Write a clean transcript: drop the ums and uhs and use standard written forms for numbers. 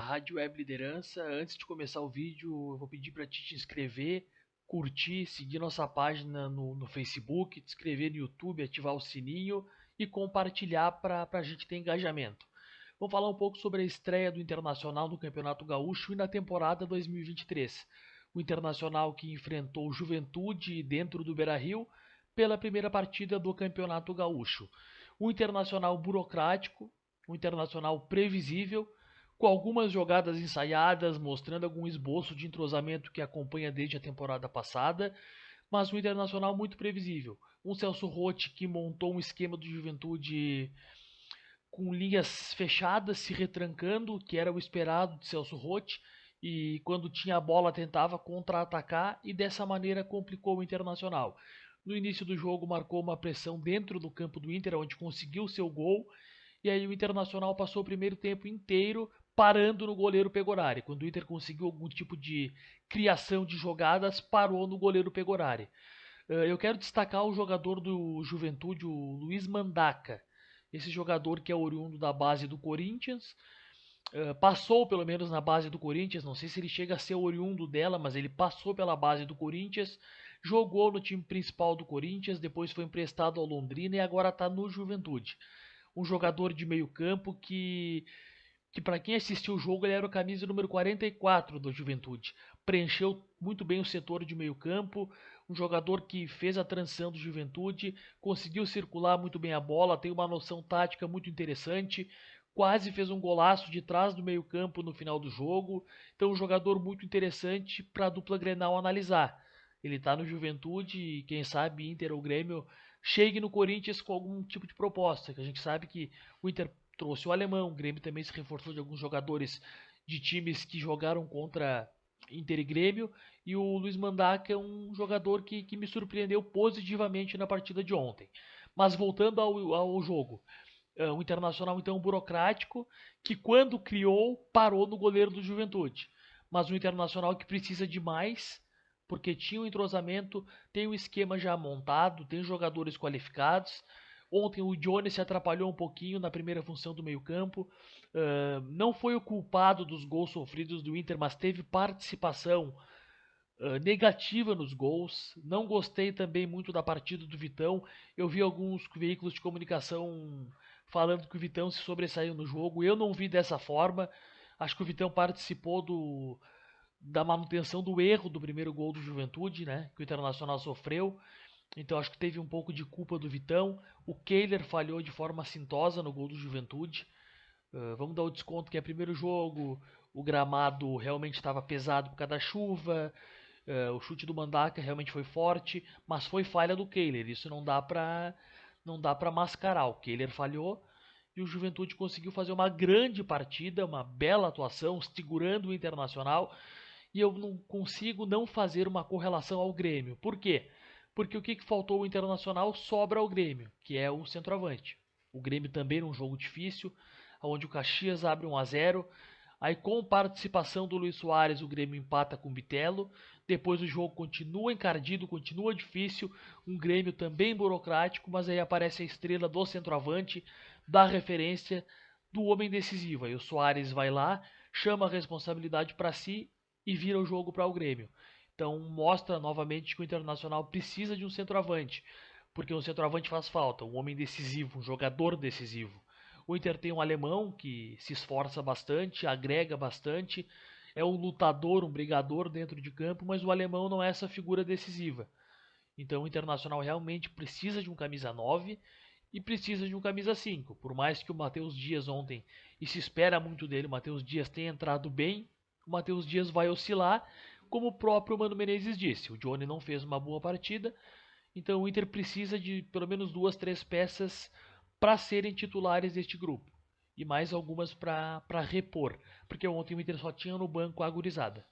Rádio Web Liderança. Antes de começar o vídeo, eu vou pedir para te inscrever, curtir, seguir nossa página no Facebook, te inscrever no YouTube, ativar o sininho e compartilhar para a gente ter engajamento. Vamos falar um pouco sobre a estreia do Internacional no Campeonato Gaúcho e na temporada 2023. O Internacional que enfrentou o Juventude dentro do Beira-Rio pela primeira partida do Campeonato Gaúcho. Um Internacional burocrático, um Internacional previsível, com algumas jogadas ensaiadas, mostrando algum esboço de entrosamento que acompanha desde a temporada passada, mas um Internacional muito previsível. Um Celso Roth que montou um esquema do Juventude com linhas fechadas, se retrancando, que era o esperado de Celso Roth, e quando tinha a bola tentava contra-atacar e dessa maneira complicou o Internacional. No início do jogo marcou uma pressão dentro do campo do Inter, onde conseguiu seu gol, e aí o Internacional passou o primeiro tempo inteiro parando no goleiro Pegorari. Quando o Inter conseguiu algum tipo de criação de jogadas, parou no goleiro Pegorari. Eu quero destacar o jogador do Juventude, o Luiz Mandaca. Esse jogador que é oriundo da base do Corinthians, passou pelo menos na base do Corinthians, não sei se ele chega a ser oriundo dela, mas ele passou pela base do Corinthians, jogou no time principal do Corinthians, depois foi emprestado ao Londrina e agora está no Juventude. Um jogador de meio campo que para quem assistiu o jogo ele era o camisa número 44 do Juventude. Preencheu muito bem o setor de meio campo, um jogador que fez a transição do Juventude, conseguiu circular muito bem a bola, tem uma noção tática muito interessante, quase fez um golaço de trás do meio campo no final do jogo, então um jogador muito interessante para a dupla Grenal analisar. Ele está no Juventude e quem sabe Inter ou Grêmio chegue no Corinthians com algum tipo de proposta, que a gente sabe que o Inter trouxe o alemão, o Grêmio também se reforçou de alguns jogadores de times que jogaram contra Inter e Grêmio, e o Luiz Mandaca é um jogador que me surpreendeu positivamente na partida de ontem. Mas voltando ao jogo, o Internacional então burocrático, que quando criou, parou no goleiro do Juventude. Mas o Internacional que precisa de mais, porque tinha um entrosamento, tem um esquema já montado, tem jogadores qualificados. Ontem o Johnny se atrapalhou um pouquinho na primeira função do meio-campo. Não foi o culpado dos gols sofridos do Inter, mas teve participação negativa nos gols. Não gostei também muito da partida do Vitão. Eu vi alguns veículos de comunicação falando que o Vitão se sobressaiu no jogo. Eu não vi dessa forma. Acho que o Vitão participou da manutenção do erro do primeiro gol do Juventude, né, que o Internacional sofreu. Então acho que teve um pouco de culpa do Vitão. O Kehler falhou de forma assintosa no gol do Juventude. Vamos dar o desconto que é primeiro jogo, o gramado realmente estava pesado por causa da chuva, o chute do Mandaca realmente foi forte, mas foi falha do Kehler. Isso não dá para mascarar. O Kehler falhou e o Juventude conseguiu fazer uma grande partida, uma bela atuação, segurando o Internacional. E eu não consigo não fazer uma correlação ao Grêmio. Por quê? Porque o que faltou ao Internacional sobra ao Grêmio, que é o centroavante. O Grêmio também num jogo difícil, onde o Caxias abre 1-0. Aí com participação do Luiz Soares, o Grêmio empata com o Bitelo. Depois o jogo continua encardido, continua difícil. Um Grêmio também burocrático, mas aí aparece a estrela do centroavante, da referência, do homem decisivo. Aí o Soares vai lá, chama a responsabilidade para si e vira o jogo para o Grêmio. Então mostra novamente que o Internacional precisa de um centroavante, porque um centroavante faz falta, um homem decisivo, um jogador decisivo. O Inter tem um alemão que se esforça bastante, agrega bastante, é um lutador, um brigador dentro de campo, mas o alemão não é essa figura decisiva. Então o Internacional realmente precisa de um camisa 9 e precisa de um camisa 5. Por mais que o Matheus Dias ontem, e se espera muito dele, o Matheus Dias tenha entrado bem, o Matheus Dias vai oscilar, como o próprio Mano Menezes disse. O Johnny não fez uma boa partida, então o Inter precisa de pelo menos 2, 3 peças para serem titulares deste grupo. E mais algumas para repor, porque ontem o Inter só tinha no banco a gurizada.